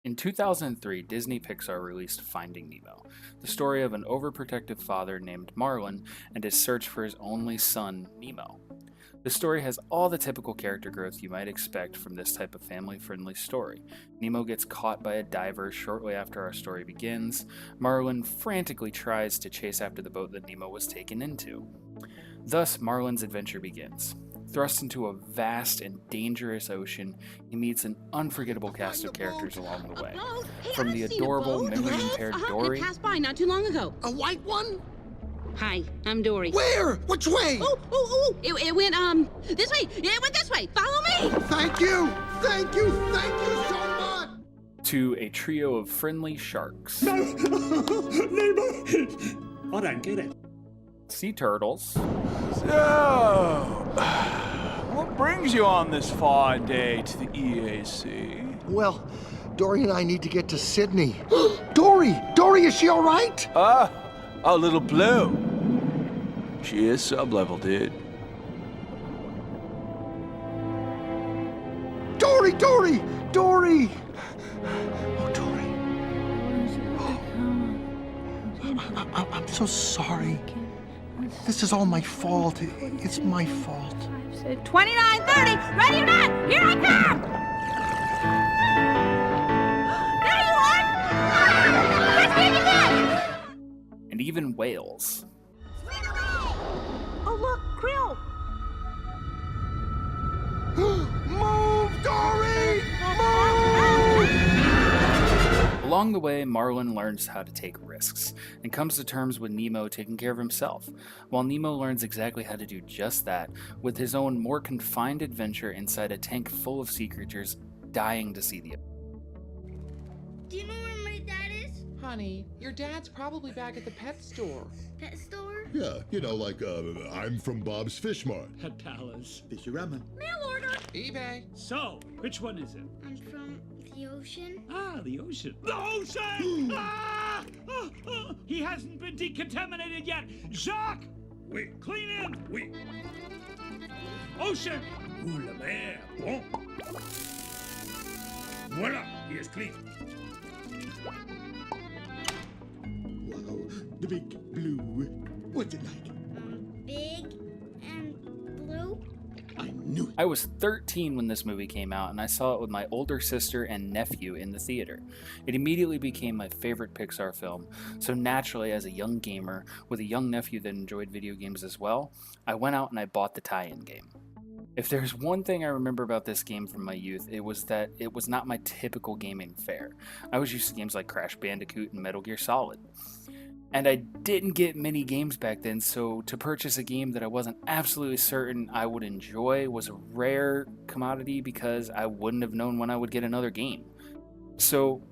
In 2003, Disney Pixar released Finding Nemo, the story of an overprotective father named Marlin and his search for his only son, Nemo. The story has all the typical character growth you might expect from this type of family friendly story. Nemo gets caught by a diver shortly after our story begins. Marlin frantically tries to chase after the boat that Nemo was taken into. Thus, Marlin's adventure begins. Thrust into a vast and dangerous ocean, he meets an unforgettable cast of characters along the way. Hey, From the adorable, memory-impaired Dory. It passed by not too long ago. A white one? Hi, I'm Dory. Where? Which way? It went, this way. It went this way. Follow me. Thank you. Thank you. Thank you so much. To a trio of friendly sharks. No! Nemo! I don't get it. Sea turtles. So, what brings you on this fine day to the EAC? Well, Dory and I need to get to Sydney. Dory! Dory, is she all right? A little blue. She is sub-level, dude. Dory! Dory! Dory! Oh, Dory. Oh, I'm so sorry. This is all my fault. It's my fault. 29:30. Ready or not? Here I come. There you are. Let's get you back. And even whales. Oh, look, krill. Move, Dory! Move! Along the way, Marlin learns how to take risks and comes to terms with Nemo taking care of himself, while Nemo learns exactly how to do just that with his own more confined adventure inside a tank full of sea creatures dying to see the. Do you know where my dad is? Honey, your dad's probably back at the pet store. Pet store? Yeah, like, I'm from Bob's Fish Mart. At Palace. Fisherama. Mail order. eBay. So, which one is it? I'm from the ocean. Ah, the ocean. The ocean! Ah! He hasn't been decontaminated yet. Jacques! Oui. Clean in. Oui. Ocean! Ouh, la mer. Bon. Voilà, he is clean. Wow, the big blue. What's it like? Big and blue. I knew it. I was 13 when this movie came out, and I saw it with my older sister and nephew in the theater. It immediately became my favorite Pixar film, so naturally, as a young gamer with a young nephew that enjoyed video games as well, I went out and I bought the tie-in game. If there's one thing I remember about this game from my youth, it was that it was not my typical gaming fare. I was used to games like Crash Bandicoot and Metal Gear Solid. And I didn't get many games back then, so to purchase a game that I wasn't absolutely certain I would enjoy was a rare commodity because I wouldn't have known when I would get another game. So,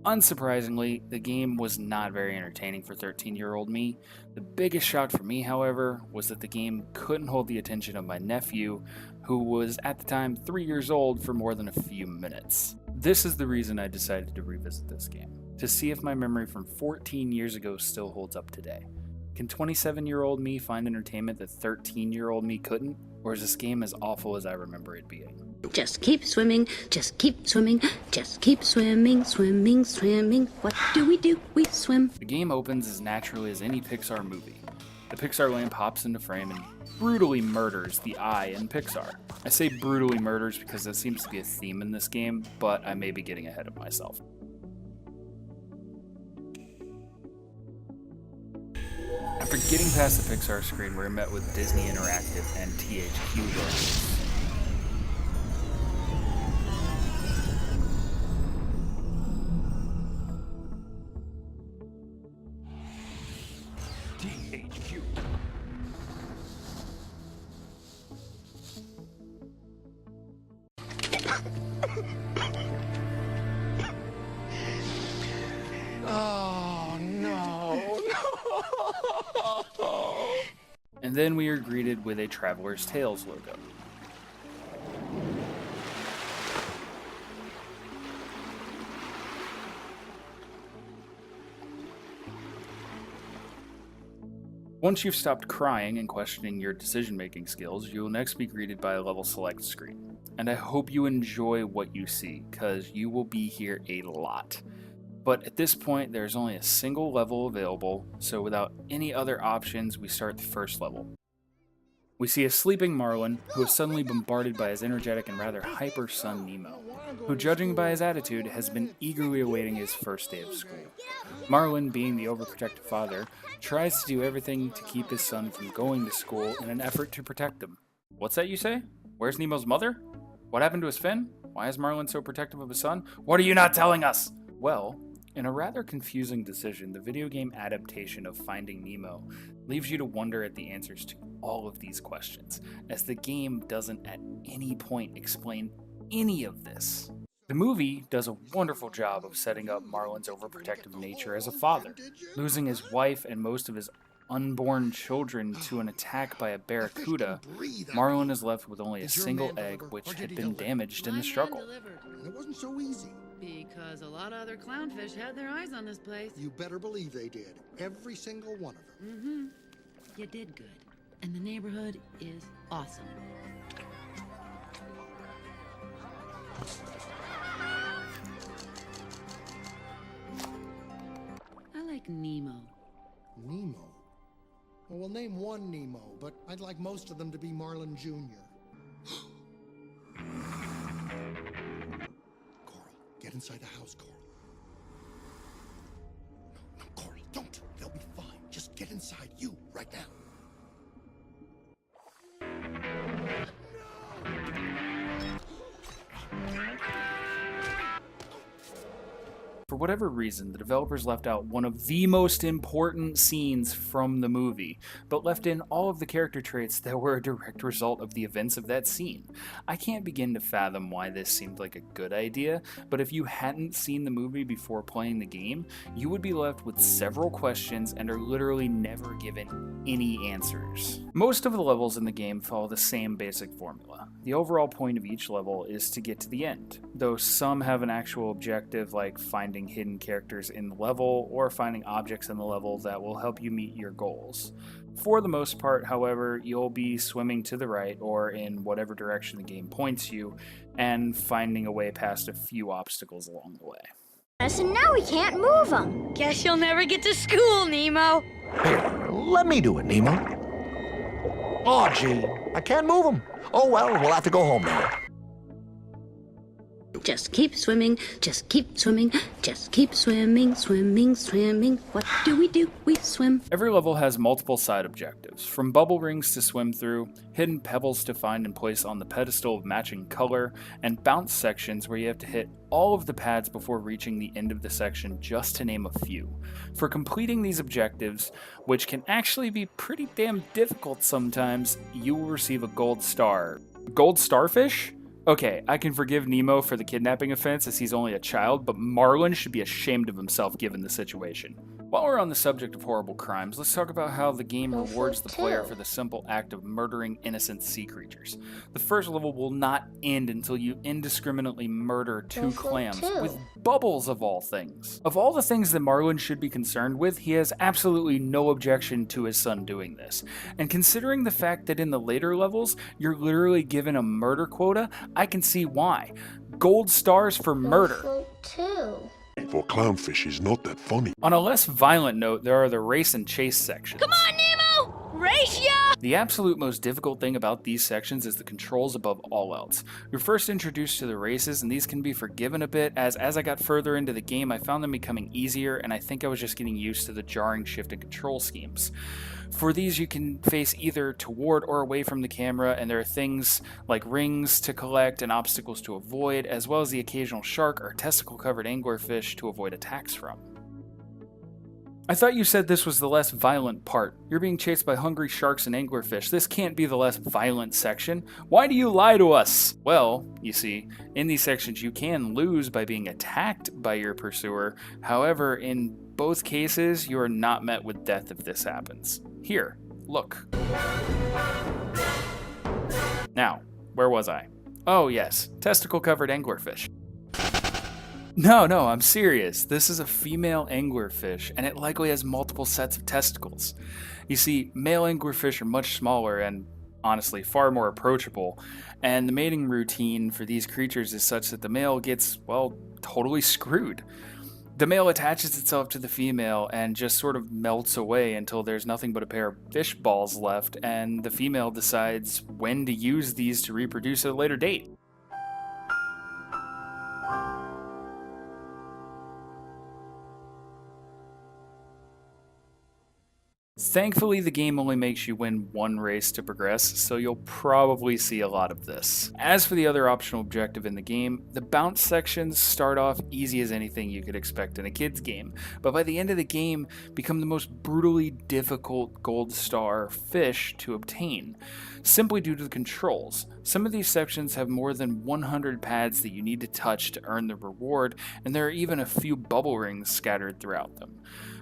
unsurprisingly, the game was not very entertaining for 13-year-old me. The biggest shock for me, however, was that the game couldn't hold the attention of my nephew, who was at the time 3 years old, for more than a few minutes. This is the reason I decided to revisit this game, to see if my memory from 14 years ago still holds up today. Can 27-year-old me find entertainment that 13-year-old me couldn't? Or is this game as awful as I remember it being? Just keep swimming, just keep swimming, just keep swimming, swimming, swimming. What do? We swim. The game opens as naturally as any Pixar movie. The Pixar lamp hops into frame and brutally murders the eye in Pixar. I say brutally murders because that seems to be a theme in this game, but I may be getting ahead of myself. After getting past the Pixar screen, we're met with Disney Interactive and THQ logos. THQ. Oh, no. And then we are greeted with a Traveler's Tales logo. Once you've stopped crying and questioning your decision-making skills, you will next be greeted by a level select screen. and I hope you enjoy what you see, because you will be here a lot. But at this point, there's only a single level available, so without any other options, we start the first level. We see a sleeping Marlin, who is suddenly bombarded by his energetic and rather hyper son Nemo, who, judging by his attitude, has been eagerly awaiting his first day of school. Marlin, being the overprotective father, tries to do everything to keep his son from going to school in an effort to protect him. What's that you say? Where's Nemo's mother? What happened to his fin? Why is Marlin so protective of his son? What are you not telling us? Well, in a rather confusing decision, the video game adaptation of Finding Nemo leaves you to wonder at the answers to all of these questions, as the game doesn't at any point explain any of this. The movie does a wonderful job of setting up Marlin's overprotective nature as a father. Losing his wife and most of his unborn children to an attack by a barracuda, Marlin is left with only a single egg which had been damaged in the struggle. It wasn't so easy. Because a lot of other clownfish had their eyes on this place. You better believe they did. Every single one of them. Mm-hmm. You did good. And the neighborhood is awesome. I like Nemo. Nemo? Well, we'll name one Nemo, but I'd like most of them to be Marlin Jr. Coral, get inside the house, Coral. No, Coral, don't. They'll be fine. Just get inside, you, right now. For whatever reason, the developers left out one of the most important scenes from the movie, but left in all of the character traits that were a direct result of the events of that scene. I can't begin to fathom why this seemed like a good idea, but if you hadn't seen the movie before playing the game, you would be left with several questions and are literally never given any answers. Most of the levels in the game follow the same basic formula. The overall point of each level is to get to the end, though some have an actual objective like finding hidden characters in the level or finding objects in the level that will help you meet your goals. For the most part, however, you'll be swimming to the right or in whatever direction the game points you and finding a way past a few obstacles along the way. So now we can't move them. Guess you'll never get to school, Nemo. Here, let me do it, Nemo. Oh, gee, I can't move them. Oh, well, we'll have to go home now. Just keep swimming, just keep swimming, just keep swimming, swimming, swimming. What do? We swim. Every level has multiple side objectives, from bubble rings to swim through, hidden pebbles to find and place on the pedestal of matching color, and bounce sections where you have to hit all of the pads before reaching the end of the section, just to name a few. For completing these objectives, which can actually be pretty damn difficult sometimes, you will receive a gold star. Gold starfish? Okay, I can forgive Nemo for the kidnapping offense as he's only a child, but Marlin should be ashamed of himself given the situation. While we're on the subject of horrible crimes, let's talk about how the game rewards the player for the simple act of murdering innocent sea creatures. The first level will not end until you indiscriminately murder two clams, with bubbles of all things. Of all the things that Marlin should be concerned with, he has absolutely no objection to his son doing this. And considering the fact that in the later levels, you're literally given a murder quota, I can see why. Gold stars for murder. For clownfish is not that funny. On a less violent note, there are the race and chase sections. Come on, Nemo! Race ya! The absolute most difficult thing about these sections is the controls above all else. You're first introduced to the races, and these can be forgiven a bit, as I got further into the game, I found them becoming easier, and I think I was just getting used to the jarring shift and control schemes. For these, you can face either toward or away from the camera, and there are things like rings to collect and obstacles to avoid, as well as the occasional shark or testicle-covered anglerfish to avoid attacks from. I thought you said this was the less violent part. You're being chased by hungry sharks and anglerfish. This can't be the less violent section. Why do you lie to us? Well, you see, in these sections you can lose by being attacked by your pursuer. However, in both cases, you are not met with death if this happens. Here, look. Now, where was I? Oh yes, testicle-covered anglerfish. No, I'm serious. This is a female anglerfish, and it likely has multiple sets of testicles. You see, male anglerfish are much smaller and, honestly far more approachable, and the mating routine for these creatures is such that the male gets, well, totally screwed. The male attaches itself to the female and just sort of melts away until there's nothing but a pair of fish balls left, and the female decides when to use these to reproduce at a later date. Thankfully, the game only makes you win one race to progress, so you'll probably see a lot of this. As for the other optional objective in the game, the bounce sections start off easy as anything you could expect in a kid's game, but by the end of the game become the most brutally difficult gold star fish to obtain, simply due to the controls. Some of these sections have more than 100 pads that you need to touch to earn the reward, and there are even a few bubble rings scattered throughout them.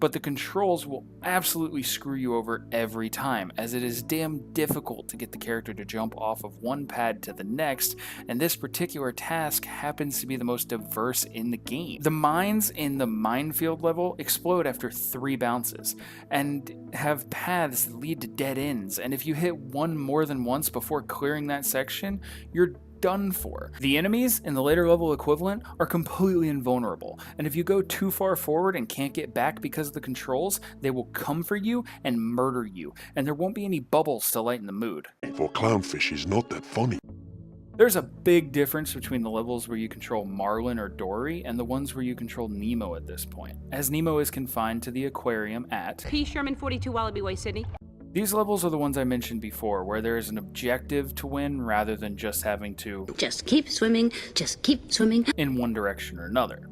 But the controls will absolutely screw you over every time, as it is damn difficult to get the character to jump off of one pad to the next, and this particular task happens to be the most diverse in the game. The mines in the minefield level explode after 3 bounces, and have paths that lead to dead ends, and if you hit one more than once before clearing that section, you're done for. The enemies in the later level equivalent are completely invulnerable, and if you go too far forward and can't get back because of the controls, they will come for you and murder you, and there won't be any bubbles to lighten the mood. For clownfish is not that funny. There's a big difference between the levels where you control Marlin or Dory and the ones where you control Nemo at this point, as Nemo is confined to the aquarium at P. Sherman 42 Wallaby Way, Sydney. These levels are the ones I mentioned before, where there is an objective to win rather than just having to Just keep swimming, just keep swimming. in one direction or another.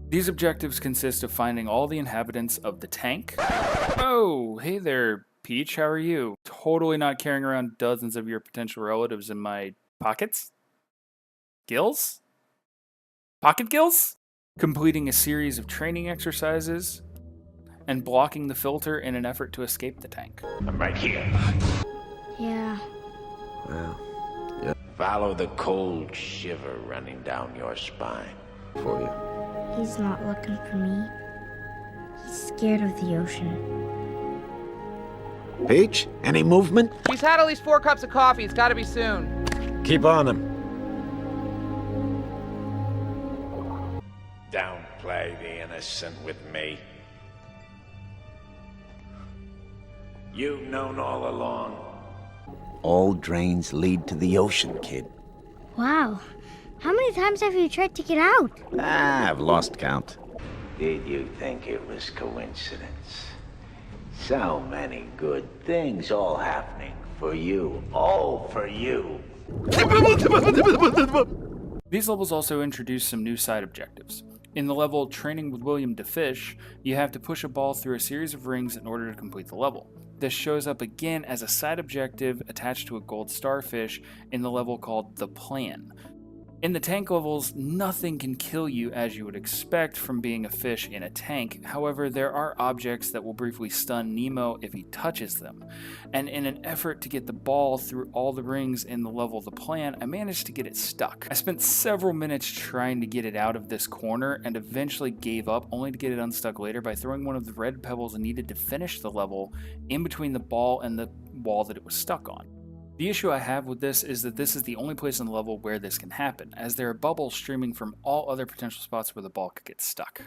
These objectives consist of finding all the inhabitants of the tank. Oh, hey there, Peach, how are you? Totally not carrying around dozens of your potential relatives in my pockets? Gills? Pocket gills? Completing a series of training exercises, and blocking the filter in an effort to escape the tank. I'm right here. Yeah. Well, yeah. Follow the cold shiver running down your spine. For you. He's not looking for me. He's scared of the ocean. Peach, any movement? He's had at least 4 cups of coffee. It's gotta be soon. Keep on him. Downplay the innocent with me. You've known all along. All drains lead to the ocean, kid. Wow. How many times have you tried to get out? I've lost count. Did you think it was coincidence? So many good things all happening for you. All for you. These levels also introduce some new side objectives. In the level Training with William to Fish, you have to push a ball through a series of rings in order to complete the level. This shows up again as a side objective attached to a gold starfish in the level called The Plan. In the tank levels, nothing can kill you as you would expect from being a fish in a tank. However, there are objects that will briefly stun Nemo if he touches them. And in an effort to get the ball through all the rings in the level The Plan, I managed to get it stuck. I spent several minutes trying to get it out of this corner and eventually gave up, only to get it unstuck later by throwing one of the red pebbles needed to finish the level in between the ball and the wall that it was stuck on. The issue I have with this is that this is the only place in the level where this can happen, as there are bubbles streaming from all other potential spots where the ball could get stuck.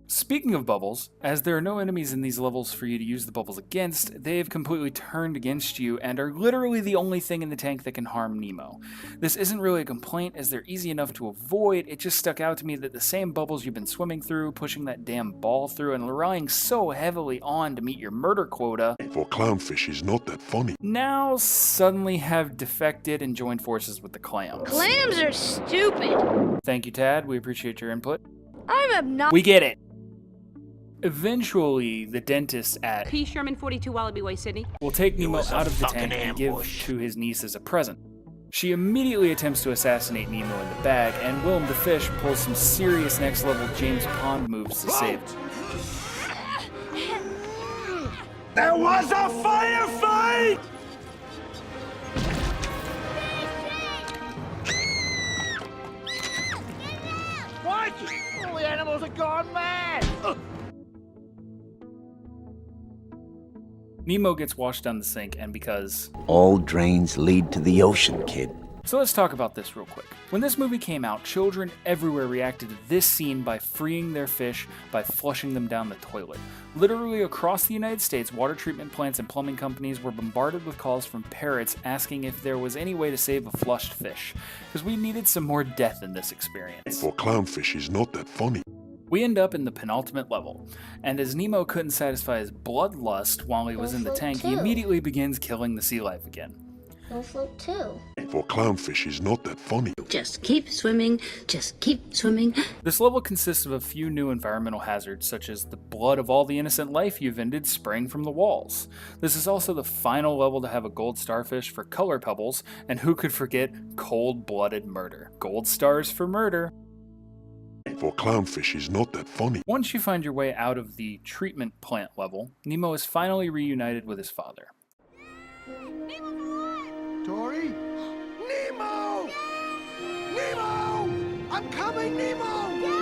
Speaking of bubbles, as there are no enemies in these levels for you to use the bubbles against, they have completely turned against you and are literally the only thing in the tank that can harm Nemo. This isn't really a complaint as they're easy enough to avoid, it just stuck out to me that the same bubbles you've been swimming through, pushing that damn ball through, and relying so heavily on to meet your murder quota, For clownfish is not that funny. now suddenly have defected and joined forces with the clams. Clams are stupid. Thank you, Tad, we appreciate your input. I'm obnoxious. We get it! Eventually, the dentist at P. Sherman 42 Wallaby Way, Sydney. will take Nemo was a out of the fucking tank and give ambush. to his niece as a present. She immediately attempts to assassinate Nemo in the bag, and Willem the Fish pulls some serious next-level James Pond moves to save it. There was a firefight! What? All the animals are gone mad! Nemo gets washed down the sink, and because... All drains lead to the ocean, kid. So let's talk about this real quick. When this movie came out, children everywhere reacted to this scene by freeing their fish by flushing them down the toilet. Literally across the United States, water treatment plants and plumbing companies were bombarded with calls from parents asking if there was any way to save a flushed fish, because we needed some more death in this experience. For clownfish is not that funny. We end up in the penultimate level, and as Nemo couldn't satisfy his bloodlust while he was in the tank, he immediately begins killing the sea life again. No float too. For clownfish is not that funny. Just keep swimming, just keep swimming. This level consists of a few new environmental hazards, such as the blood of all the innocent life you've ended spraying from the walls. This is also the final level to have a gold starfish for color pebbles, and who could forget cold-blooded murder? Gold stars for murder. For clownfish is not that funny. Once you find your way out of the treatment plant level, Nemo is finally reunited with his father. Dory? Nemo! Nemo! I'm coming, Nemo! Nemo!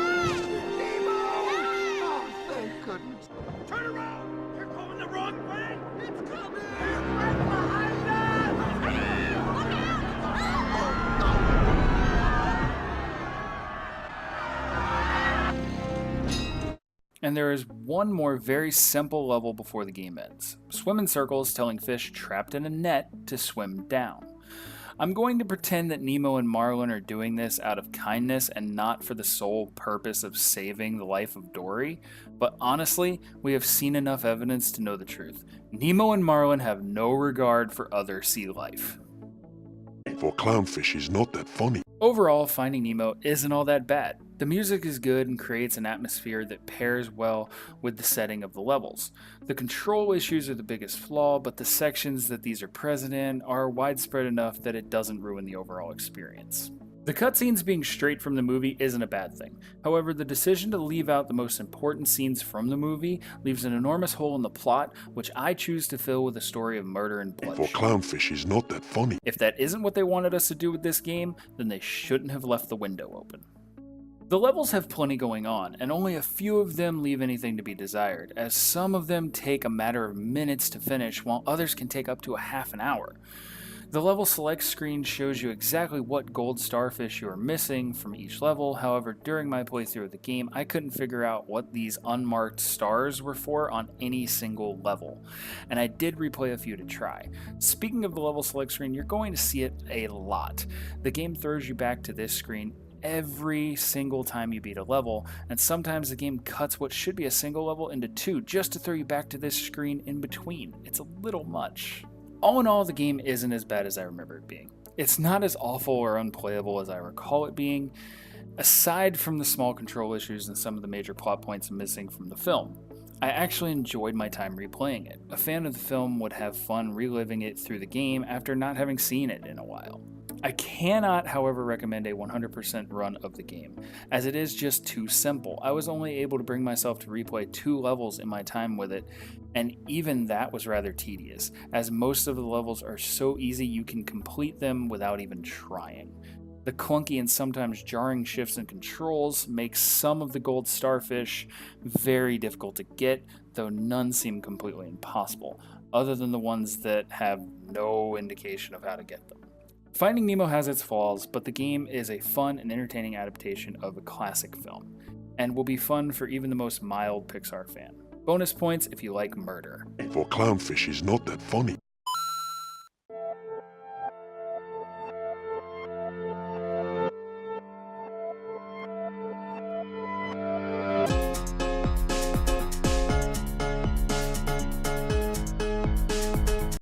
Oh, thank goodness. Turn around! You're going the wrong way! It's coming! It's right behind us! And there is one more very simple level before the game ends. Swim in circles, telling fish trapped in a net to swim down. I'm going to pretend that Nemo and Marlin are doing this out of kindness and not for the sole purpose of saving the life of Dory, but honestly, we have seen enough evidence to know the truth. Nemo and Marlin have no regard for other sea life. For clownfish is not that funny. Overall, Finding Nemo isn't all that bad. The music is good and creates an atmosphere that pairs well with the setting of the levels. The control issues are the biggest flaw, but the sections that these are present in are widespread enough that it doesn't ruin the overall experience. The cutscenes being straight from the movie isn't a bad thing. However, the decision to leave out the most important scenes from the movie leaves an enormous hole in the plot, which I choose to fill with a story of murder and bloodshed. For clownfish is not that funny. If that isn't what they wanted us to do with this game, then they shouldn't have left the window open. The levels have plenty going on, and only a few of them leave anything to be desired, as some of them take a matter of minutes to finish, while others can take up to a half an hour. The level select screen shows you exactly what gold starfish you are missing from each level. However, during my playthrough of the game, I couldn't figure out what these unmarked stars were for on any single level, and I did replay a few to try. Speaking of the level select screen, you're going to see it a lot. The game throws you back to this screen every single time you beat a level, and sometimes the game cuts what should be a single level into two just to throw you back to this screen in between. It's a little much. All in all, the game isn't as bad as I remember it being. It's not as awful or unplayable as I recall it being, aside from the small control issues and some of the major plot points missing from the film. I actually enjoyed my time replaying it. A fan of the film would have fun reliving it through the game after not having seen it in a while. I cannot, however, recommend a 100% run of the game, as it is just too simple. I was only able to bring myself to replay 2 levels in my time with it, and even that was rather tedious, as most of the levels are so easy you can complete them without even trying. The clunky and sometimes jarring shifts in controls make some of the gold starfish very difficult to get, though none seem completely impossible, other than the ones that have no indication of how to get them. Finding Nemo has its flaws, but the game is a fun and entertaining adaptation of a classic film, and will be fun for even the most mild Pixar fan. Bonus points if you like murder. For clownfish is not that funny.